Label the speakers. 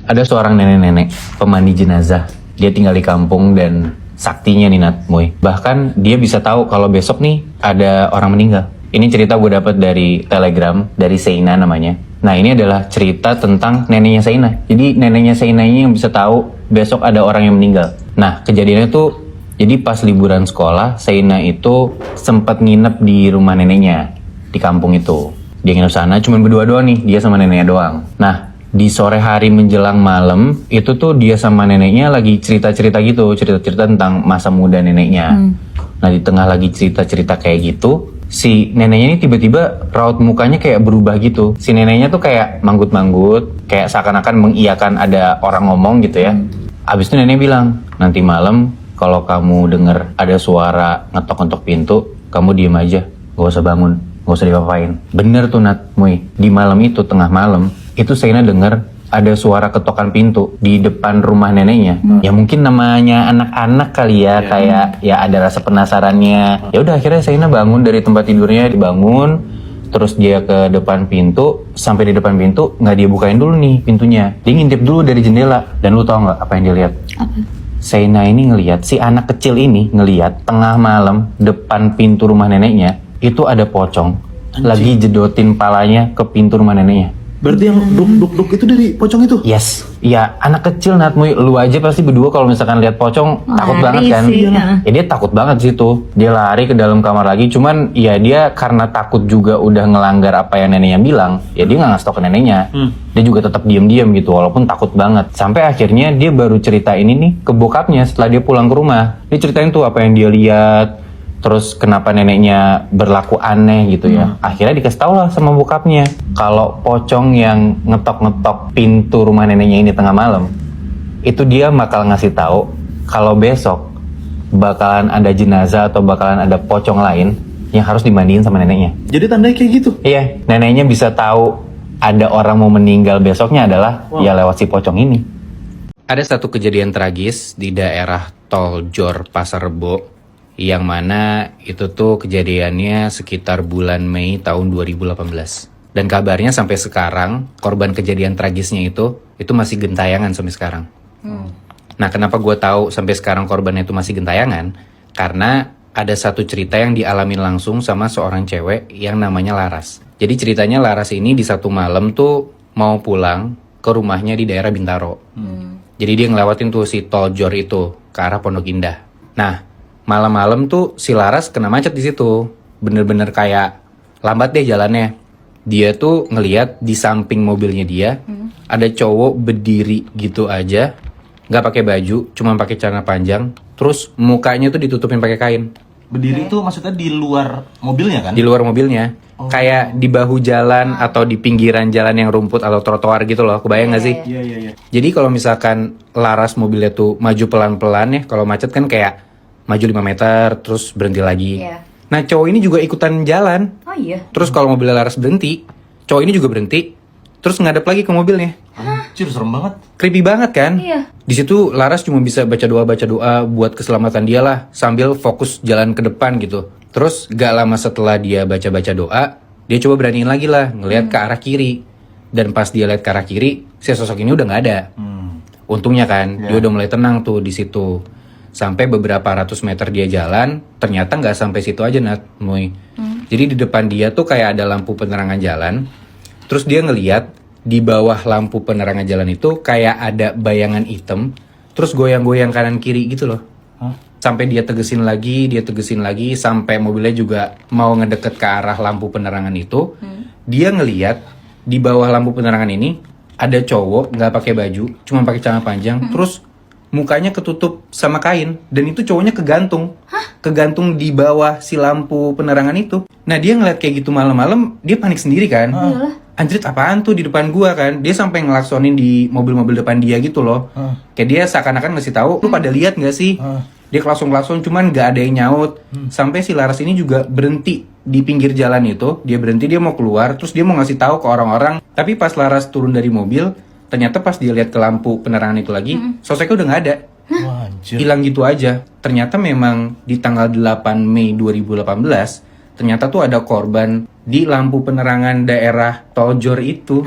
Speaker 1: Ada seorang nenek-nenek pemandi jenazah. Dia tinggal di kampung dan saktinya nih Nat Moy. Bahkan dia bisa tahu kalau besok nih ada orang meninggal. Ini cerita gue dapat dari Telegram, dari Seina namanya. Nah ini adalah cerita tentang neneknya Seina. Jadi neneknya Seina ini yang bisa tahu besok ada orang yang meninggal. Nah kejadiannya tuh, jadi pas liburan sekolah, Seina itu sempat nginep di rumah neneknya di kampung itu. Dia nginep sana cuma berdua doang nih, dia sama neneknya doang. Nah di sore hari menjelang malam itu tuh dia sama neneknya lagi cerita-cerita gitu, cerita-cerita tentang masa muda neneknya. Nah di tengah lagi cerita-cerita kayak gitu, si neneknya ini tiba-tiba raut mukanya kayak berubah gitu. Si neneknya tuh kayak manggut-manggut, kayak seakan-akan mengiyakan ada orang ngomong gitu ya. Abis itu nenek bilang, nanti malam kalau kamu denger ada suara ngetok-ngetok pintu, kamu diem aja, gak usah bangun, gak usah diapa-apain. Bener tuh Nat Muy, di malam itu, tengah malam, itu Seina denger ada suara ketokan pintu di depan rumah neneknya. Ya mungkin namanya anak-anak kali ya, kayak ya ada rasa penasarannya. Ya udah akhirnya Seina bangun dari tempat tidurnya, dibangun, terus dia ke depan pintu. Sampai di depan pintu nggak dia bukain dulu nih pintunya, dia ngintip dulu dari jendela. Dan lu tau nggak apa yang dia lihat?
Speaker 2: Apa?
Speaker 1: Seina ini ngelihat, si anak kecil ini ngelihat tengah malam depan pintu rumah neneknya itu ada pocong lagi jedotin palanya ke pintu rumah neneknya.
Speaker 3: Berarti yang duk itu dari pocong itu?
Speaker 1: Yes, ya anak kecil Nat Muy, lu aja pasti berdua kalau misalkan lihat pocong takut banget kan?
Speaker 2: Sih,
Speaker 1: Ya dia takut banget sih tuh. Dia lari ke dalam kamar lagi, cuman ya dia karena takut juga udah ngelanggar apa yang neneknya bilang, ya dia nggak ngasih tau ke neneknya. Dia juga tetap diam-diam gitu, walaupun takut banget. Sampai akhirnya dia baru cerita ini nih ke bokapnya setelah dia pulang ke rumah. Dia ceritain tuh apa yang dia lihat, terus kenapa neneknya berlaku aneh gitu ya. Akhirnya dikasih tau lah sama bokapnya kalau pocong yang ngetok-ngetok pintu rumah neneknya ini tengah malam, itu dia bakal ngasih tahu kalau besok bakalan ada jenazah atau bakalan ada pocong lain yang harus dimandiin sama neneknya.
Speaker 3: Jadi tandanya kayak gitu?
Speaker 1: Iya, neneknya bisa tahu ada orang mau meninggal besoknya adalah ya lewat si pocong ini. Ada satu kejadian tragis di daerah Tol Jor Pasar Rebo, yang mana itu tuh kejadiannya sekitar bulan Mei tahun 2018. Dan kabarnya sampai sekarang korban kejadian tragisnya itu masih gentayangan sampai sekarang. Nah kenapa gue tahu sampai sekarang korbannya itu masih gentayangan? Karena ada satu cerita yang dialami langsung sama seorang cewek yang namanya Laras. Jadi ceritanya Laras ini di satu malam tuh mau pulang ke rumahnya di daerah Bintaro. Jadi dia ngelewatin tuh si Tol Jor itu ke arah Pondok Indah. Nah malam-malam tuh si Laras kena macet di situ, bener-bener kayak lambat deh jalannya. Dia tuh ngelihat di samping mobilnya dia ada cowok berdiri gitu aja, nggak pakai baju, cuma pakai celana panjang, terus mukanya tuh ditutupin pakai kain.
Speaker 3: Berdiri itu maksudnya di luar mobilnya kan?
Speaker 1: Di luar mobilnya, kayak di bahu jalan atau di pinggiran jalan yang rumput atau trotoar gitu loh, kebayang nggak sih?
Speaker 3: Iya.
Speaker 1: Jadi kalau misalkan Laras mobilnya tuh maju pelan-pelan ya, kalau macet kan kayak maju 5 meter, terus berhenti lagi. Nah cowok ini juga ikutan jalan.
Speaker 2: Oh iya.
Speaker 1: Terus kalau mobilnya Laras berhenti, cowok ini juga berhenti, terus ngadep lagi ke mobilnya.
Speaker 3: Anjir, serem banget.
Speaker 1: Creepy banget kan?
Speaker 2: Iya.
Speaker 1: Di situ Laras cuma bisa baca doa buat keselamatan dia lah, sambil fokus jalan ke depan gitu. Terus gak lama setelah dia baca doa, dia coba beraniin lagi lah, ngelihat ke arah kiri. Dan pas dia lihat ke arah kiri, si sosok ini udah nggak ada. Untungnya kan, dia udah mulai tenang tuh di situ. Sampai beberapa ratus meter dia jalan, ternyata nggak sampai situ aja Nat Muy. Jadi di depan dia tuh kayak ada lampu penerangan jalan. Terus dia ngeliat di bawah lampu penerangan jalan itu kayak ada bayangan hitam, terus goyang-goyang kanan kiri gitu loh. Sampai dia tegesin lagi, sampai mobilnya juga mau ngedeket ke arah lampu penerangan itu. Dia ngeliat di bawah lampu penerangan ini ada cowok nggak pakai baju, cuma pakai celana panjang, terus mukanya ketutup sama kain, dan itu cowoknya kegantung di bawah si lampu penerangan itu. Nah dia ngeliat kayak gitu malam-malam, dia panik sendiri kan. Anjrit, apaan tuh di depan gua kan? Dia sampai ngelaksonin di mobil-mobil depan dia gitu loh. Kayak dia seakan-akan ngasih tahu, lu pada lihat nggak sih? Dia klakson-klakson, cuman nggak ada yang nyaut. Sampai si Laras ini juga berhenti di pinggir jalan itu. Dia berhenti, dia mau keluar, terus dia mau ngasih tahu ke orang-orang. Tapi pas Laras turun dari mobil, ternyata pas dia lihat ke lampu penerangan itu lagi, sosoknya udah nggak ada. Hilang gitu aja. Ternyata memang di tanggal 8 Mei 2018, ternyata tuh ada korban di lampu penerangan daerah Tol Jor itu.